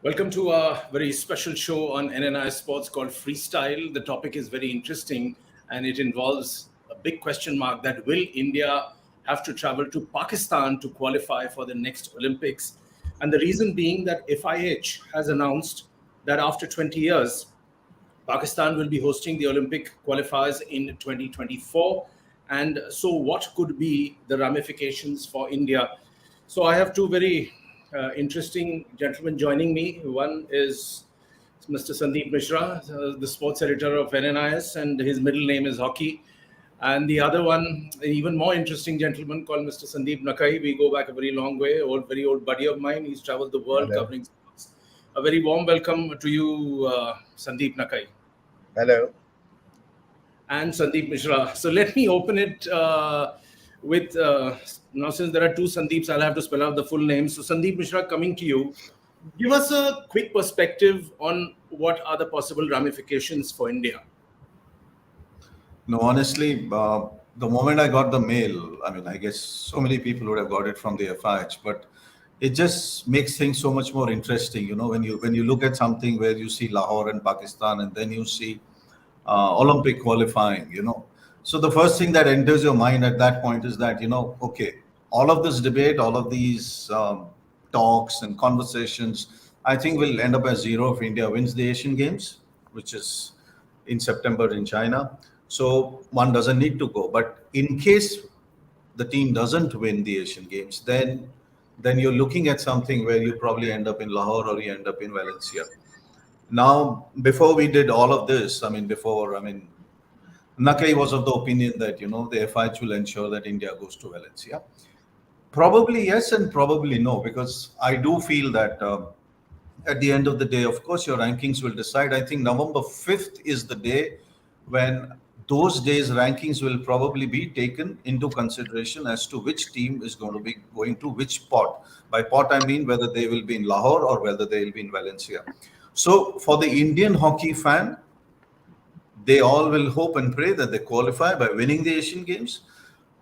Welcome to a very special show on NNI Sports called Freestyle. The topic is very interesting and it involves a big question mark that will India have to travel to Pakistan to qualify for the next Olympics? And the reason being that FIH has announced that after 20 years, Pakistan will be hosting the Olympic qualifiers in 2024. And so, what could be the ramifications for India? So, I have two very interesting gentlemen joining me. One is Mr. Sandeep Mishra, the sports editor of NNIS, and his middle name is Hockey. And the other one, an even more interesting gentleman called Mr. Sandeep Nakai. We go back a very long way, very old buddy of mine. He's traveled the world Hello. covering sports. A very warm welcome to you, Sandeep Nakai. Hello. And Sandeep Mishra. So let me open it with, now since there are two Sandeeps, I'll have to spell out the full name. So Sandeep Mishra, coming to you, give us a quick perspective on what are the possible ramifications for India. No, honestly, the moment I got the mail, I guess so many people would have got it from the FIH, but it just makes things so much more interesting. You know, when you look at something where you see Lahore and Pakistan, and then you see Olympic qualifying. So the first thing that enters your mind at that point is that okay, all of this debate, all of these talks and conversations, I think will end up as zero if India wins the Asian Games, which is in September in China. So one doesn't need to go. But in case the team doesn't win the Asian Games, then you're looking at something where you probably end up in Lahore or you end up in Valencia. Now, before we did all of this, Nakai was of the opinion that the FIH will ensure that India goes to Valencia. Probably yes and probably no, because I do feel that at the end of the day, of course, your rankings will decide. I think November 5th is the day when those days rankings will probably be taken into consideration as to which team is going to be going to which pot. By pot, I mean whether they will be in Lahore or whether they will be in Valencia. So for the Indian hockey fan, they all will hope and pray that they qualify by winning the Asian Games.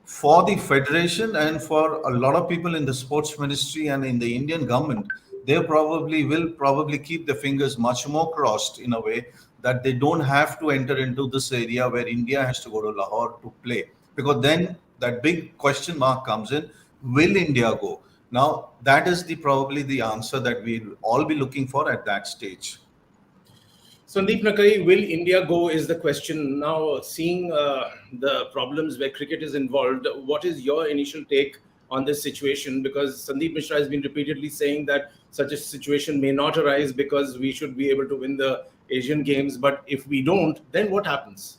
For the federation and for a lot of people in the sports ministry and in the Indian government, they will probably keep their fingers much more crossed in a way that they don't have to enter into this area where India has to go to Lahore to play. Because then that big question mark comes in, will India go? Now, that is probably the answer that we'll all be looking for at that stage. Sandeep Nakai, will India go is the question. Now, seeing the problems where cricket is involved, what is your initial take on this situation? Because Sandeep Mishra has been repeatedly saying that such a situation may not arise because we should be able to win the Asian Games. But if we don't, then what happens?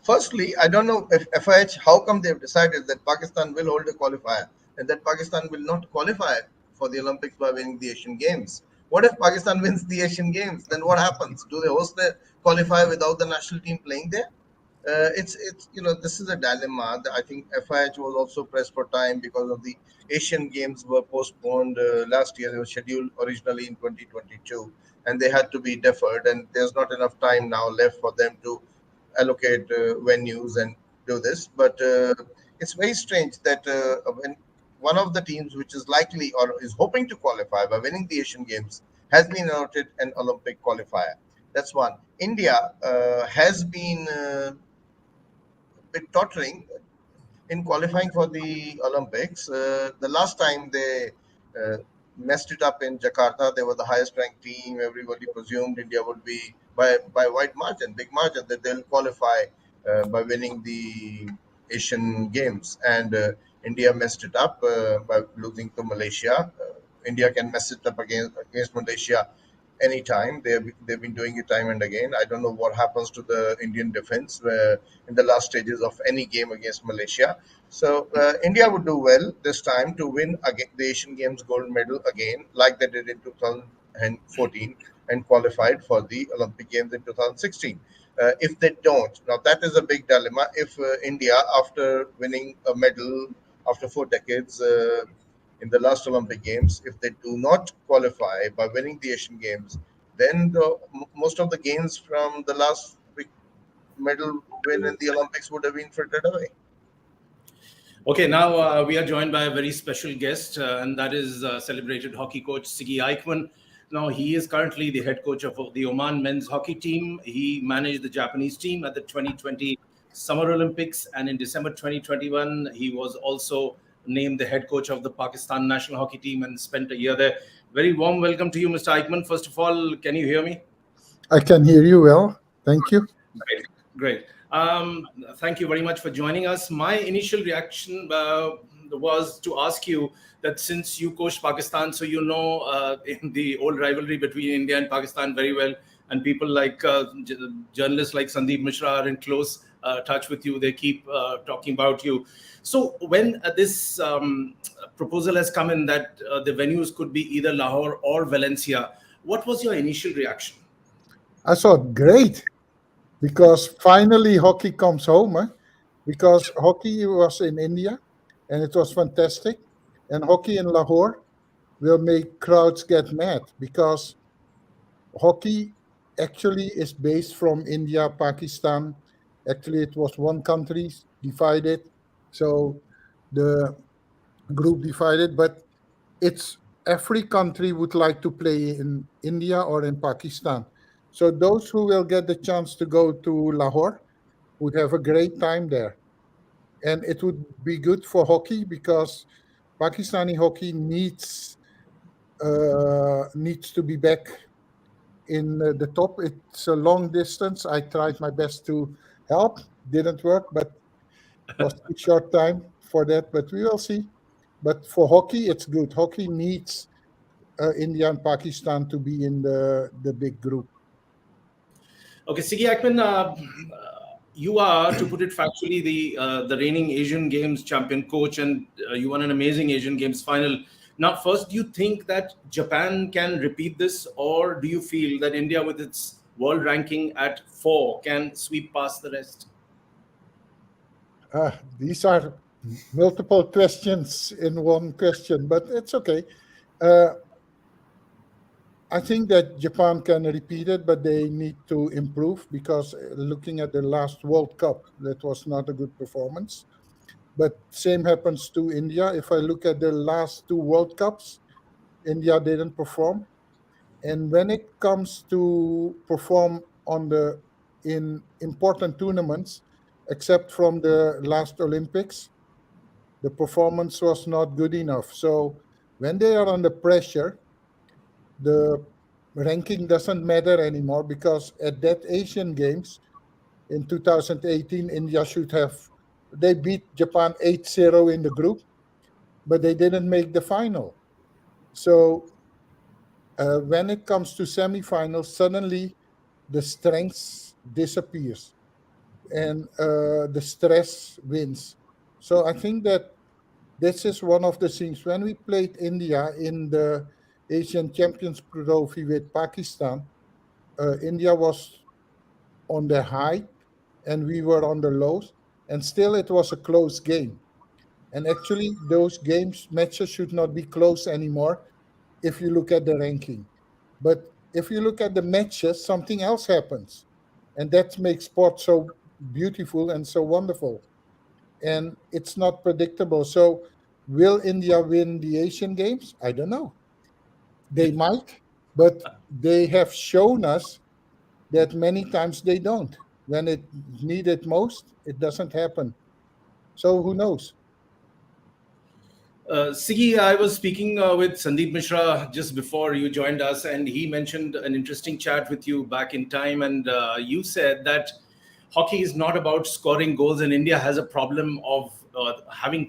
Firstly, I don't know if FIH, how come they've decided that Pakistan will hold a qualifier and that Pakistan will not qualify for the Olympics by winning the Asian Games. What if Pakistan wins the Asian Games? Then what happens? Do they host the qualifier without the national team playing there? It's this is a dilemma. I think FIH was also pressed for time because of the Asian Games were postponed last year. They were scheduled originally in 2022 and they had to be deferred, and there's not enough time now left for them to allocate venues and do this. But it's very strange that when one of the teams which is likely or is hoping to qualify by winning the Asian Games has been allotted an Olympic qualifier. That's one. India has been bit tottering in qualifying for the Olympics. The last time they messed it up in Jakarta, they were the highest ranked team. Everybody presumed India would be by wide margin, big margin, that they'll qualify by winning the Asian Games. And India messed it up by losing to Malaysia. India can mess it up against Malaysia anytime. They've been doing it time and again. I don't know what happens to the Indian defense in the last stages of any game against Malaysia. So India would do well this time to win again the Asian Games gold medal again, like they did in 2014 and qualified for the Olympic Games in 2016. If they don't, now that is a big dilemma. If India, after winning a medal after 4 decades, in the last Olympic Games, if they do not qualify by winning the Asian Games, then most of the gains from the last big medal win in the Olympics would have been frittered away. Okay, now we are joined by a very special guest, and that is celebrated hockey coach Siggy Eichmann. Now, he is currently the head coach of the Oman men's hockey team. He managed the Japanese team at the 2020 Summer Olympics. And in December 2021, he was also named the head coach of the Pakistan national hockey team and spent a year there. Very warm welcome to you, Mr. Eichmann. First of all, can you hear me? I can hear you well. Thank you. Great. Great. Thank you very much for joining us. My initial reaction was to ask you that since you coached Pakistan, so you know in the old rivalry between India and Pakistan very well, and people like journalists like Sandeep Mishra are in close touch with you. They keep talking about you. So when this proposal has come in that the venues could be either Lahore or Valencia, what was your initial reaction? I thought great because finally hockey comes home. Because hockey was in India and it was fantastic. And hockey in Lahore will make crowds get mad because hockey actually is based from India, Pakistan. Actually, it was one country divided. So the group divided, but it's every country would like to play in India or in Pakistan. So those who will get the chance to go to Lahore would have a great time there. And it would be good for hockey because Pakistani hockey needs to be back in the top. It's a long distance. I tried my best to help, didn't work, but was a short time for that. But we will see. But for hockey, it's good. Hockey needs India and Pakistan to be in the big group. Okay, Sigi Akman, you are, to put it factually, the reigning Asian Games champion coach, and you won an amazing Asian Games final. Now, first, do you think that Japan can repeat this, or do you feel that India, with its world ranking at 4, can sweep past the rest? These are multiple questions in one question, but it's okay. Uh, I think that Japan can repeat it, but they need to improve because looking at the last World Cup, that was not a good performance. But same happens to India. If I look at the last two World Cups, India didn't perform. And when it comes to perform in important tournaments, except from the last Olympics, the performance was not good enough. So when they are under pressure, the ranking doesn't matter anymore because at that Asian Games in 2018, India should have they beat Japan 8-0 in the group, but they didn't make the final. So when it comes to semifinals, suddenly the strength disappears and the stress wins. So I think that this is one of the things. When we played India in the Asian Champions Trophy with Pakistan, India was on the high and we were on the lows, and still it was a close game. And actually, those matches should not be close anymore if you look at the ranking. But if you look at the matches, something else happens. And that makes sport so beautiful and so wonderful. And it's not predictable. So, will India win the Asian Games? I don't know. They might, but they have shown us that many times they don't. When it needed most, it doesn't happen. So, who knows? Sigi, I was speaking with Sandeep Mishra just before you joined us, and he mentioned an interesting chat with you back in time. And you said that hockey is not about scoring goals, and India has a problem of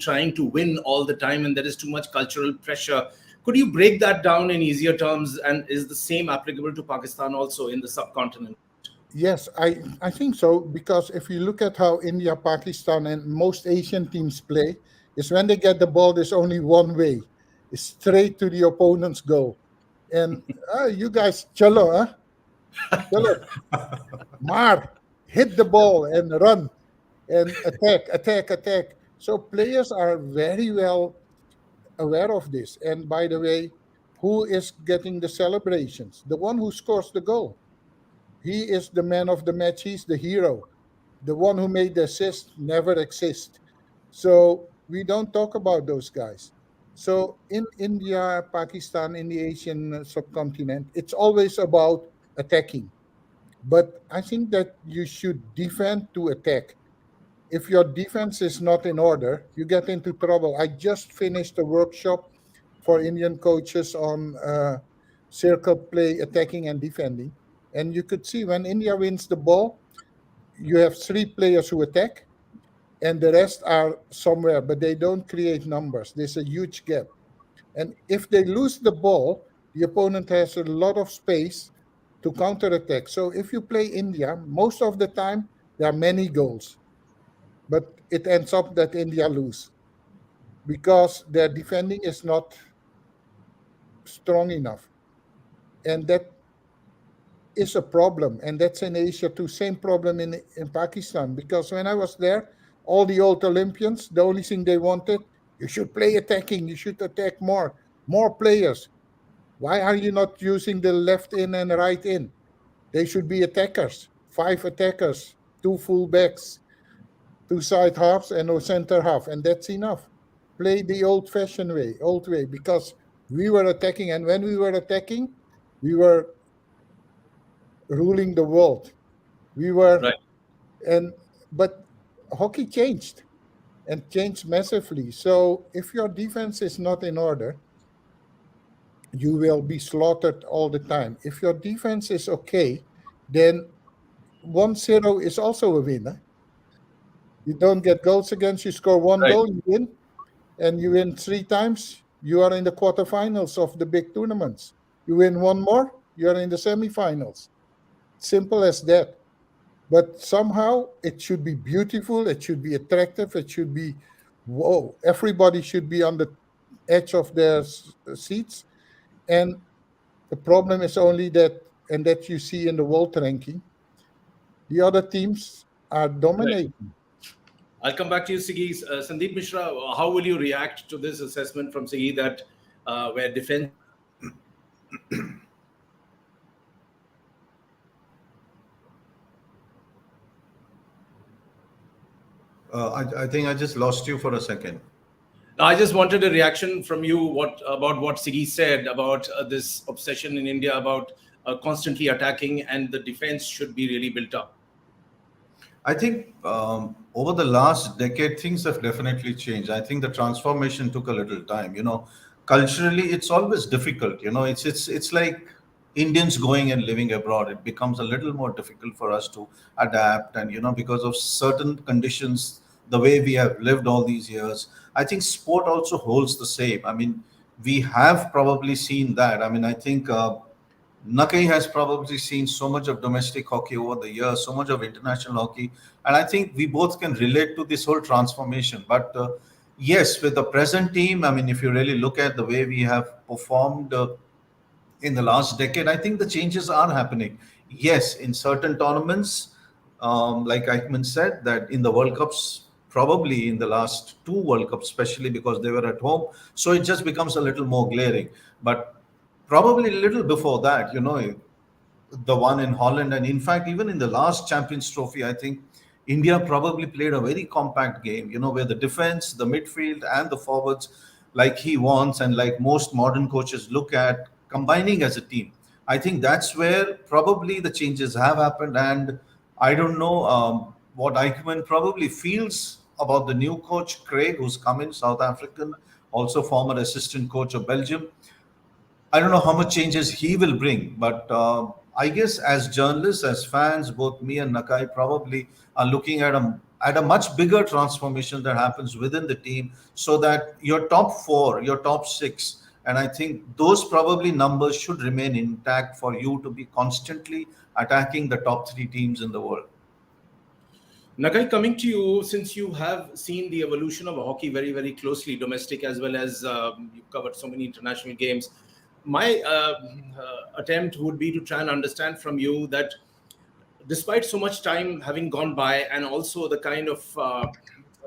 trying to win all the time, and there is too much cultural pressure. Could you break that down in easier terms? And is the same applicable to Pakistan also in the subcontinent? Yes, I think so because if you look at how India, Pakistan, and most Asian teams play, is when they get the ball, there's only one way, it's straight to the opponent's goal. And you guys, chalo, huh? Chalo, mar, hit the ball and run and attack, attack, attack. So players are very well aware of this. And by the way, who is getting the celebrations? The one who scores the goal. He is the man of the match. He's the hero. The one who made the assist never exists. So we don't talk about those guys. So in India, Pakistan, in the Asian subcontinent, it's always about attacking. But I think that you should defend to attack. If your defense is not in order, you get into trouble. I just finished a workshop for Indian coaches on circle play, attacking and defending. And you could see when India wins the ball, you have three players who attack, and the rest are somewhere, but they don't create numbers. There's a huge gap. And if they lose the ball, the opponent has a lot of space to counterattack. So if you play India, most of the time there are many goals, but it ends up that India lose because their defending is not strong enough. And that is a problem. And that's in Asia too. Same problem in Pakistan. Because when I was there, all the old Olympians, the only thing they wanted, you should play attacking, you should attack more players. Why are you not using the left in and right in? They should be attackers, five attackers, two full backs, two side halves, and a center half, and that's enough. Play the old way, because we were attacking, and when we were attacking, we were ruling the world. We were, Right. and but hockey changed and changed massively. So if your defense is not in order, you will be slaughtered all the time. If your defense is okay, then 1-0 is also a winner. You don't get goals against, you score one Right. goal, you win, and you win three times, you are in the quarterfinals of the big tournaments. You win one more, you are in the semifinals. Simple as that. But somehow it should be beautiful, it should be attractive, it should be, whoa, everybody should be on the edge of their seats. And the problem is only that, and that you see in the world ranking, the other teams are Right. dominating. I'll come back to you, Siggy. Sandeep Mishra, how will you react to this assessment from Siggy that where defense I think I just lost you for a second. Now, I just wanted a reaction from you what about what Siggy said about this obsession in India about constantly attacking and the defense should be really built up. I think over the last decade, things have definitely changed. I think the transformation took a little time. Culturally, it's always difficult. It's like Indians going and living abroad. It becomes a little more difficult for us to adapt, and because of certain conditions, the way we have lived all these years. I think sport also holds the same. I mean, we have probably seen that. I mean, I think. Nakai has probably seen so much of domestic hockey over the years, so much of international hockey, and I think we both can relate to this whole transformation. But yes, with the present team, I mean, if you really look at the way we have performed in the last decade, I think the changes are happening. Yes, in certain tournaments, like Eichmann said, that in the World Cups, probably in the last two World Cups, especially because they were at home, so it just becomes a little more glaring. But probably a little before that, the one in Holland, and in fact, even in the last Champions Trophy, I think India probably played a very compact game, where the defense, the midfield, and the forwards, like he wants, and like most modern coaches look at combining as a team. I think that's where probably the changes have happened, and I don't know what Eichmann probably feels about the new coach Craig, who's come in, South African, also former assistant coach of Belgium. I don't know how much changes he will bring, but I guess as journalists, as fans, both me and Nakai probably are looking at a much bigger transformation that happens within the team, so that your top four, your top six, and I think those probably numbers should remain intact for you to be constantly attacking the top three teams in the world. Nagai, coming to you, since you have seen the evolution of hockey very, very closely, domestic as well as you've covered so many international games, my attempt would be to try and understand from you that despite so much time having gone by and also the kind of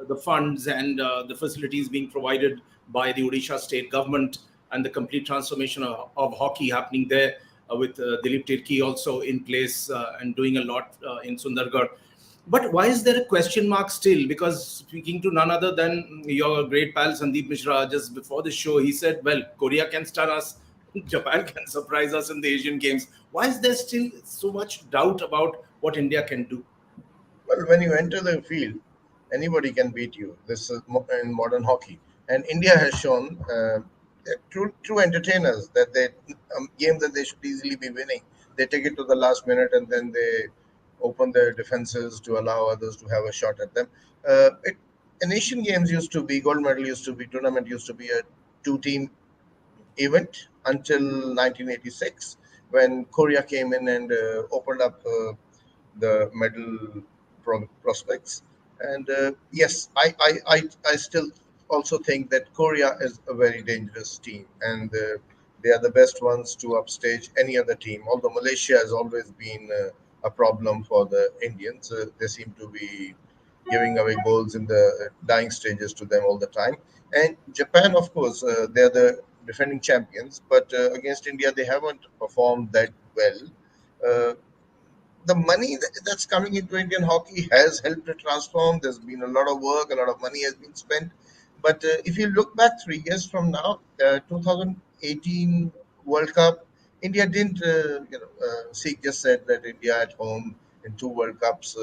the funds and the facilities being provided by the Odisha state government and the complete transformation of hockey happening there with Dilip Tirki also in place and doing a lot in Sundargarh. But why is there a question mark still? Because speaking to none other than your great pal Sandeep Mishra just before the show, he said, well, Korea can stun us, Japan can surprise us in the Asian Games. Why is there still so much doubt about what India can do? Well, when you enter the field, anybody can beat you. This is in modern hockey, and India has shown they're true entertainers. That they games that they should easily be winning, they take it to the last minute, and then they open their defenses to allow others to have a shot at them. An Asian Games used to be gold medal used to be tournament used to be a two-team event until 1986 when Korea came in and opened up the medal prospects. And yes, I still also think that Korea is a very dangerous team, and they are the best ones to upstage any other team. Although Malaysia has always been a problem for the Indians, they seem to be giving away goals in the dying stages to them all the time. And Japan, of course, they're the defending champions, but against India, they haven't performed that well. The money that's coming into Indian hockey has helped it transform. There's been a lot of work, a lot of money has been spent. But if you look back 3 years from now, 2018 World Cup, India didn't, Sikh just said that India at home in two World Cups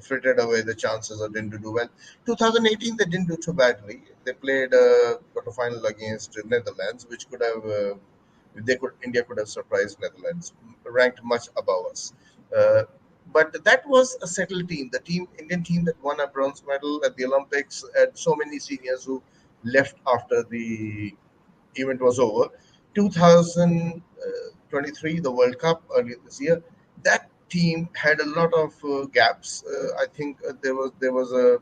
frittered away the chances or didn't do well. 2018, they didn't do too badly. They played a quarterfinal against Netherlands, which could have India could have surprised Netherlands, ranked much above us. Uh, but that was a settled team. The Indian team that won a bronze medal at the Olympics, had so many seniors who left after the event was over. 2023, the World Cup earlier this year, that team had a lot of gaps. I think there was a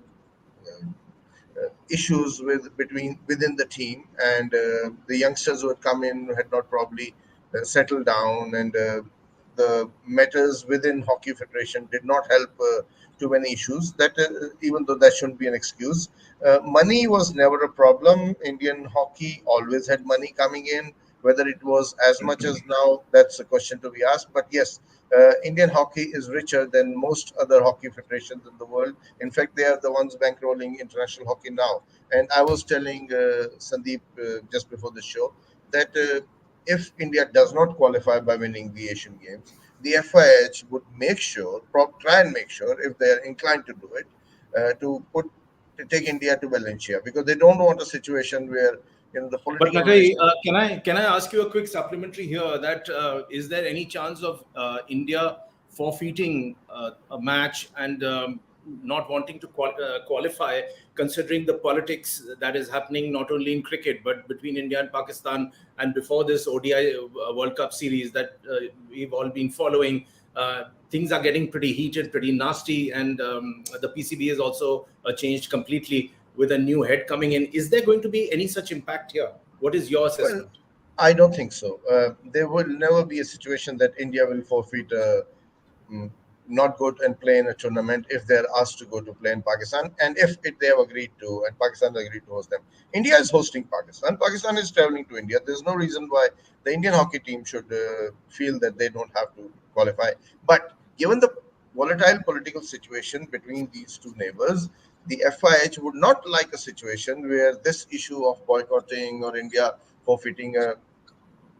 issues between within the team, and the youngsters who had come in had not probably settled down, and the matters within hockey federation did not help too many issues. That even though that shouldn't be an excuse, money was never a problem. Indian hockey always had money coming in. Whether it was as much as now, that's a question to be asked. But yes, Indian hockey is richer than most other hockey federations in the world. In fact, they are the ones bankrolling international hockey now. And I was telling Sandeep just before the show that if India does not qualify by winning the Asian Games, the FIH would make sure, try and make sure, if they are inclined to do it, to take India to Valencia, because they don't want a situation where the But political Nagai, relations. can I ask you a quick supplementary here? That is there any chance of India forfeiting a match and not wanting to qualify, considering the politics that is happening not only in cricket but between India and Pakistan, and before this ODI World Cup series that we've all been following? Things are getting pretty heated, pretty nasty, and the PCB has also changed completely with a new head coming in. Is there going to be any such impact here? What is your Well, assessment? I don't think so. There will never be a situation that India will forfeit mm, not go and play in a tournament if they're asked to go to play in Pakistan, and if they have agreed to, and Pakistan has agreed to host them. India is hosting Pakistan. Pakistan is traveling to India. There's no reason why the Indian hockey team should feel that they don't have to qualify. But given the volatile political situation between these two neighbors, the FIH would not like a situation where this issue of boycotting or India forfeiting a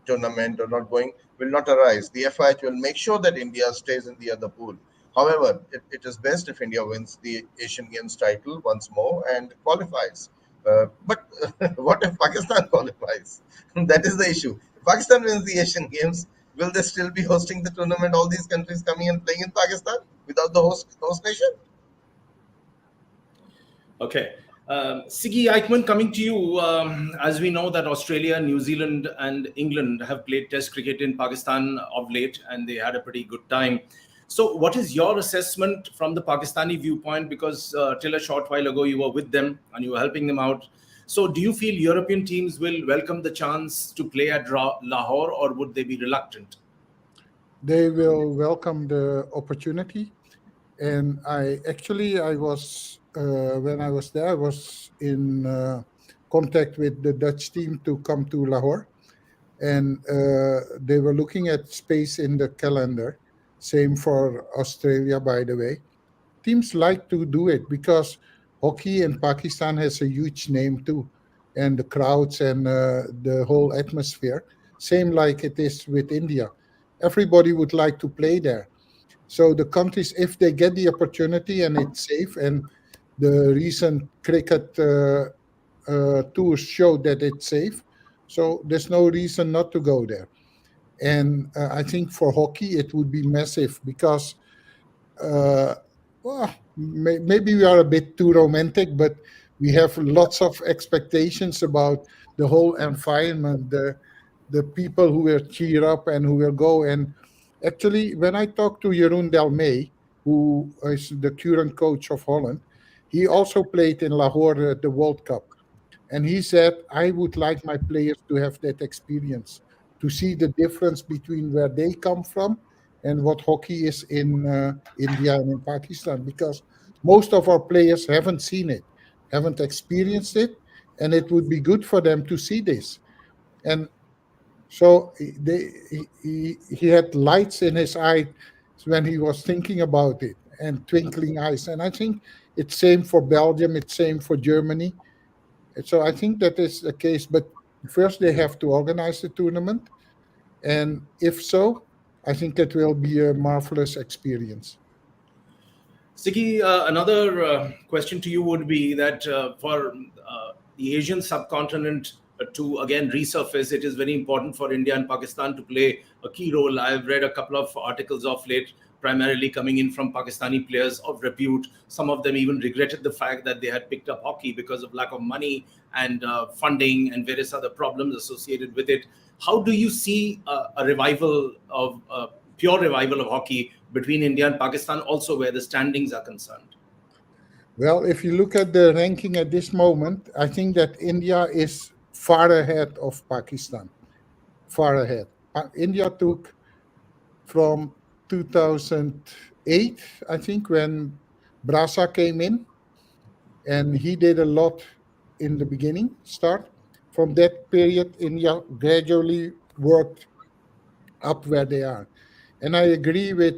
tournament or not going will not arise. The FIH will make sure that India stays in the other pool. However, it is best if India wins the Asian Games title once more and qualifies. But what if Pakistan qualifies? That is the issue. If Pakistan wins the Asian Games, will they still be hosting the tournament? All these countries coming and playing in Pakistan without the host nation? Okay. Siggy Eichmann, coming to you. As we know that Australia, New Zealand, and England have played Test cricket in Pakistan of late, and they had a pretty good time. So, what is your assessment from the Pakistani viewpoint? Because till a short while ago, you were with them and you were helping them out. So, do you feel European teams will welcome the chance to play at Lahore, or would they be reluctant? They will welcome the opportunity. And I was when I was there, I was in contact with the Dutch team to come to Lahore, and they were looking at space in the calendar. Same for Australia, by the way. Teams like to do it because hockey in Pakistan has a huge name too, and the crowds and the whole atmosphere. Same like it is with India. Everybody would like to play there. So the countries, if they get the opportunity and it's safe, and the recent cricket tours show that it's safe, so there's no reason not to go there. And I think for hockey it would be massive because uh, well, maybe we are a bit too romantic, but we have lots of expectations about the whole environment, the people who will cheer up and who will go. And actually, when I talked to Jeroen Delmey, who is the current coach of Holland, he also played in Lahore at the World Cup. And he said, I would like my players to have that experience, to see the difference between where they come from and what hockey is in India and in Pakistan, because most of our players haven't seen it, haven't experienced it, and it would be good for them to see this. And so he had lights in his eye when he was thinking about it, and twinkling eyes. And I think it's same for Belgium, it's same for Germany. So I think that is the case. But first, they have to organize the tournament, and if so, I think it will be a marvelous experience. Siki, another question to you would be that for the Asian subcontinent to again resurface, it is very important for India and Pakistan to play a key role. I've read a couple of articles of late, primarily coming in from Pakistani players of repute. Some of them even regretted the fact that they had picked up hockey because of lack of money and funding and various other problems associated with it. How do you see a revival of pure revival of hockey between India and Pakistan, also where the standings are concerned? Well, if you look at the ranking at this moment, I think that India is far ahead of Pakistan. Far ahead. India took from 2008, I think, when Brasa came in, and he did a lot in the beginning, start. From that period, India gradually worked up where they are. And I agree with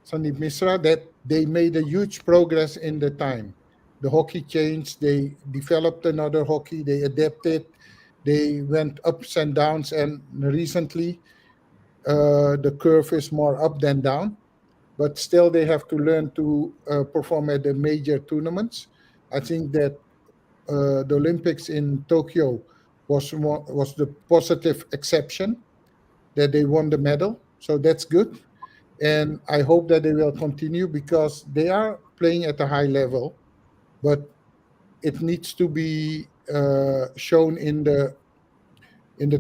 Sandeep Misra that they made a huge progress in the time. The hockey changed, they developed another hockey, they adapted, they went ups and downs, and recently the curve is more up than down. But still, they have to learn to perform at the major tournaments. I think that the Olympics in Tokyo was the positive exception, that they won the medal. So that's good. And I hope that they will continue because they are playing at a high level, but it needs to be shown in the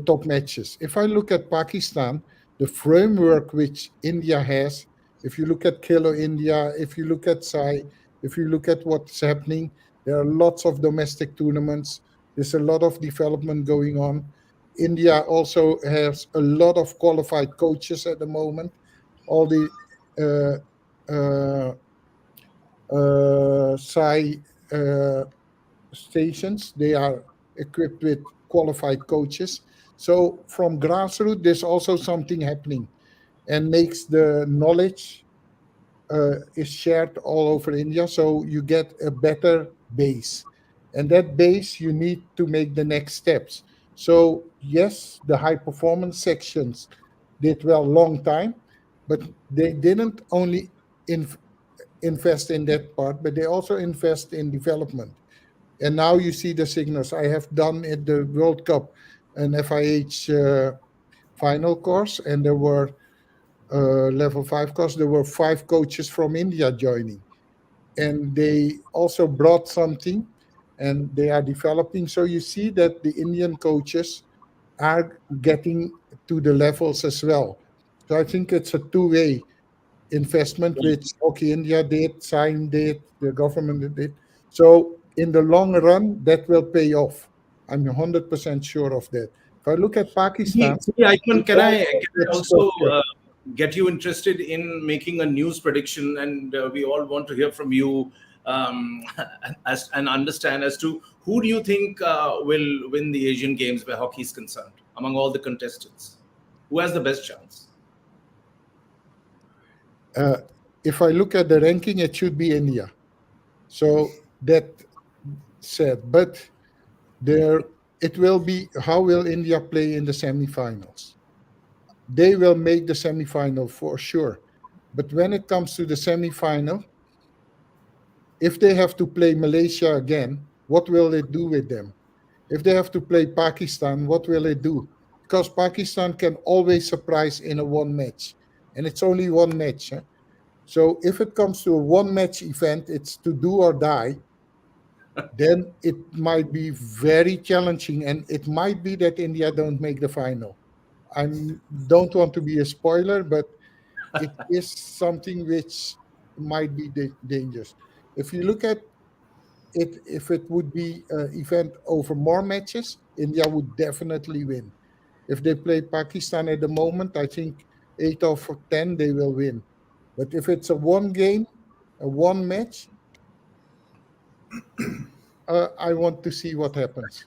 top matches. If I look at Pakistan, the framework which India has, if you look at Kilo India, if you look at Sai, if you look at what's happening, there are lots of domestic tournaments. There's a lot of development going on. India also has a lot of qualified coaches at the moment. All the uh, uh, Sai stations, they are equipped with qualified coaches. So from grassroots, there's also something happening, and makes the knowledge is shared all over India. So you get a better base, and that base you need to make the next steps. So yes, the high performance sections did well long time, but they didn't only inf- invest in that part, but they also invest in development. And now you see the signals. I have done at the World Cup an FIH final course, and there were level 5 course. There were 5 coaches from India joining, and they also brought something, and they are developing. So you see that the Indian coaches are getting to the levels as well. So I think it's a two-way investment, which Hockey India did, Sign did, the government did. So in the long run, that will pay off. I'm 100% sure of that. If I look at Pakistan, Aikman, it's can I also that also structure. get you interested in making a news prediction? And we all want to hear from you and understand as to who do you think will win the Asian Games where hockey is concerned among all the contestants? Who has the best chance? Uh, if I look at the ranking, it should be India. So that said, but there it will be how will India play in the semifinals? They will make the semifinal for sure. But when it comes to the semifinal, if they have to play Malaysia again, what will it do with them? If they have to play Pakistan, what will it do? Because Pakistan can always surprise in a one match, and it's only one match. So if it comes to a one match event, it's to do or die, then it might be very challenging, and it might be that India don't make the final. I don't want to be a spoiler, but it is something which might be dangerous. If you look at it, if it would be an event over more matches, India would definitely win. If they play Pakistan at the moment, I think 8 of 10 they will win. But if it's a one game, a one match, I want to see what happens.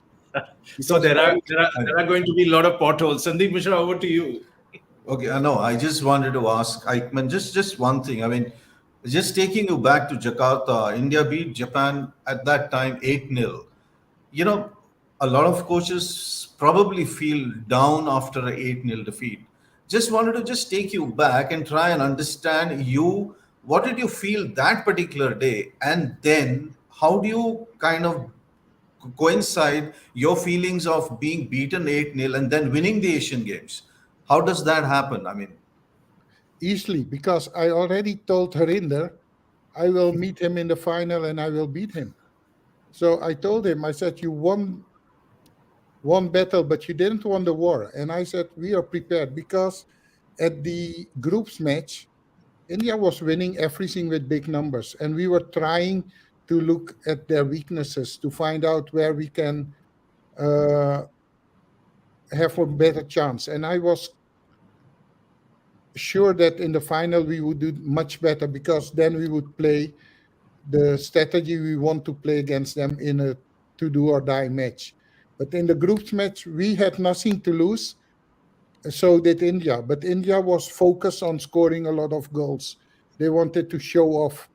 So Because there are going to be a lot of potholes. Sandeep Mishra, over to you. Okay, I know. I just wanted to ask Aikman just one thing. I mean, just taking you back to Jakarta, India beat Japan at that time 8-0. You know, a lot of coaches probably feel down after a 8-0 defeat. Just wanted to just take you back and try and understand you. What did you feel that particular day? And then how do you kind of coincide your feelings of being beaten 8-0 and then winning the Asian Games? How does that happen? I mean, easily, because I already told Harinder I will meet him in the final and I will beat him. So I told him, I said, you won one battle, but you didn't won the war. And I said, we are prepared because at the groups match, India was winning everything with big numbers. And we were trying to look at their weaknesses to find out where we can uh, have a better chance. And I was sure that in the final we would do much better because then we would play the strategy we want to play against them in a to do or die match. But in the groups match, we had nothing to lose. So did India. But India was focused on scoring a lot of goals. They wanted to show off.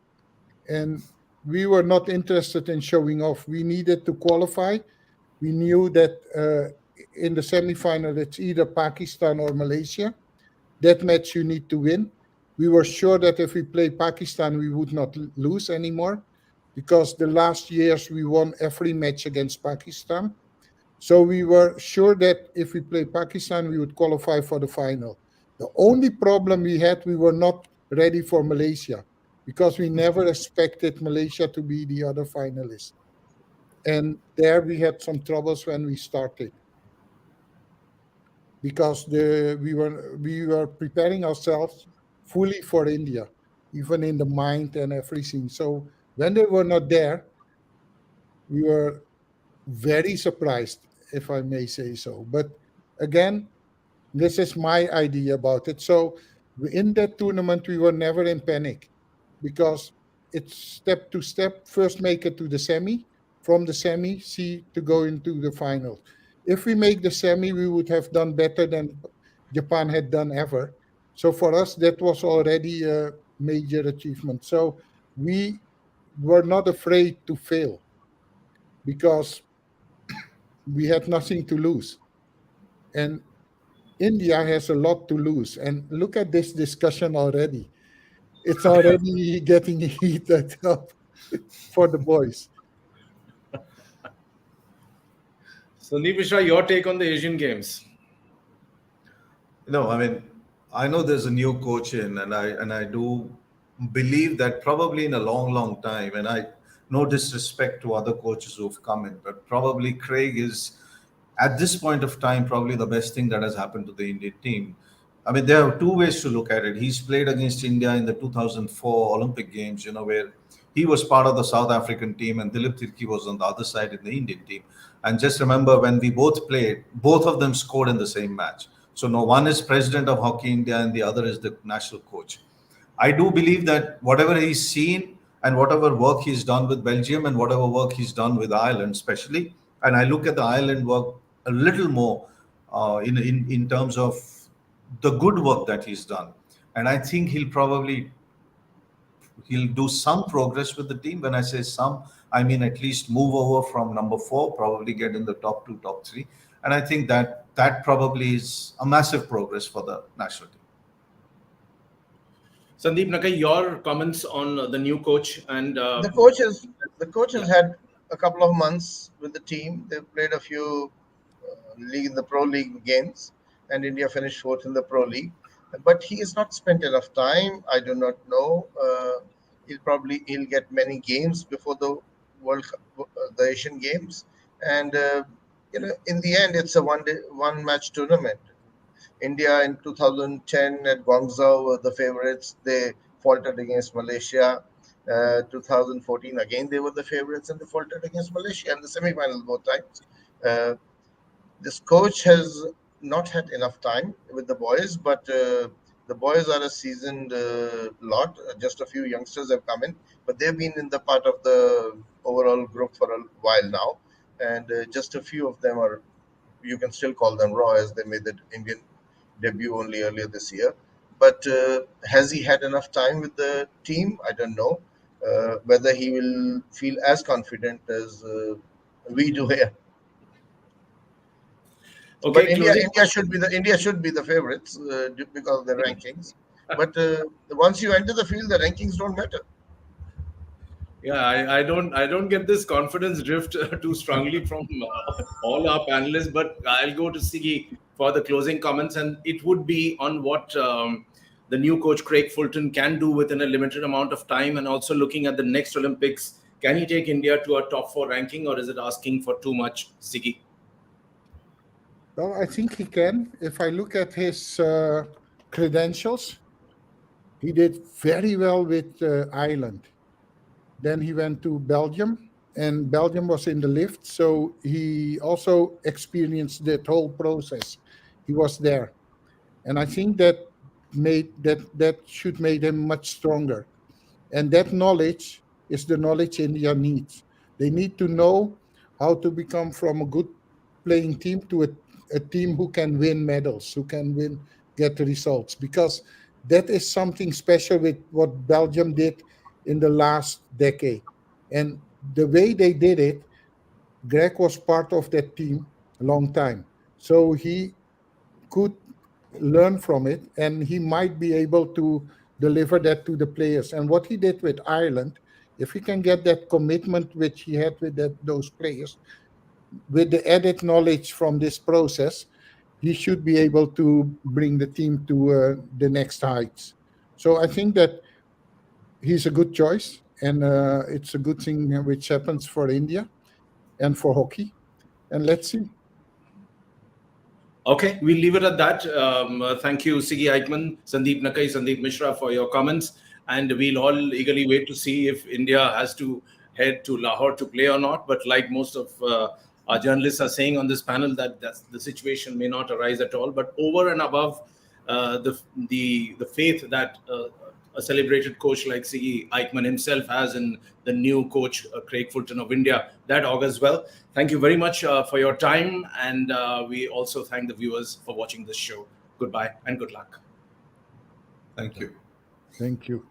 And we were not interested in showing off. We needed to qualify. We knew that in the semifinal, it's either Pakistan or Malaysia. That match you need to win. We were sure that if we play Pakistan, we would not lose anymore because the last years we won every match against Pakistan. So we were sure that if we play Pakistan, we would qualify for the final. The only problem we had, we were not ready for Malaysia because we never expected Malaysia to be the other finalist. And there we had some troubles when we started because we were preparing ourselves fully for India, even in the mind and everything. So when they were not there, we were very surprised, if I may say so. But again, this is my idea about it. So in that tournament, we were never in panic because it's step to step. First, make it to the semi. From the semi, see to go into the finals. If we make the semi, we would have done better than Japan had done ever. So for us, that was already a major achievement. So we were not afraid to fail because we had nothing to lose. And India has a lot to lose. And look at this discussion already. It's already getting heated up for the boys. Sandeep Mishra, your take on the Asian Games? no, I mean, I know there's a new coach in, and I do believe that probably in a long time, and I no disrespect to other coaches who've come in, but probably Craig is at this point of time probably the best thing that has happened to the Indian team. I mean, there are two ways to look at it. He's played against India in the 2004 Olympic Games, where he was part of the South African team and Dilip Tirki was on the other side in the Indian team. And just remember when we both played, both of them scored in the same match. So no one is president of Hockey India and the other is the national coach. I do believe that whatever he's seen and whatever work he's done with Belgium and whatever work he's done with Ireland, especially, and I look at the Ireland work a little more in terms of the good work that he's done, and I think he'll probably he'll do some progress with the team. When I say some, I mean at least move over from number 4, probably get in the top 2, top 3. And I think that probably is a massive progress for the national team. Sandeep Nakai, your comments on the new coach and The coach has yeah. had a couple of months with the team. They've played a few the pro league games, and India finished fourth in the pro league. But he has not spent enough time. I do not know. He'll get many games before the World Cup, the Asian Games, and in the end, it's a one match tournament. India in 2010 at Guangzhou were the favorites. They faltered against Malaysia. 2014 again they were the favorites and they faltered against Malaysia in the semi-final both times. This coach has not had enough time with the boys, but the boys are a seasoned lot. Just a few youngsters have come in, but they've been in the part of the overall group for a while now, and just a few of them are, you can still call them raw, as they made the Indian debut only earlier this year. But has he had enough time with the team? I don't know. Whether he will feel as confident as we do here. Okay, But closing. India should be the favorites because of the rankings. But once you enter the field, the rankings don't matter. Yeah, I don't get this confidence drift too strongly from all our panelists, but I'll go to Sigi for the closing comments, and it would be on what the new coach Craig Fulton can do within a limited amount of time, and also looking at the next Olympics. Can he take India to a top 4 ranking, or is it asking for too much, Sigi? Well, I think he can. If I look at his credentials, he did very well with Ireland. Then he went to Belgium, and Belgium was in the lift, so he also experienced that whole process. He was there, and I think that should make him much stronger. And that knowledge is the knowledge India needs. They need to know how to become from a good playing team to a team who can win medals, who can get results, because that is something special with what Belgium did in the last decade. And the way they did it, Greg was part of that team a long time. So he could learn from it, and he might be able to deliver that to the players. And what he did with Ireland, if he can get that commitment which he had with those players, with the added knowledge from this process, he should be able to bring the team to the next heights. So I think that he's a good choice, and it's a good thing which happens for India and for hockey. And let's see. Okay, we'll leave it at that. Thank you, Sigi Eichmann, Sandeep Nakai, Sandeep Mishra for your comments. And we'll all eagerly wait to see if India has to head to Lahore to play or not. But like most of our journalists are saying on this panel, that the situation may not arise at all. But over and above the faith that a celebrated coach like Sigi Eichmann himself has in the new coach, Craig Fulton of India, that augurs well. Thank you very much for your time. And we also thank the viewers for watching this show. Goodbye and good luck. Thank you. Thank you.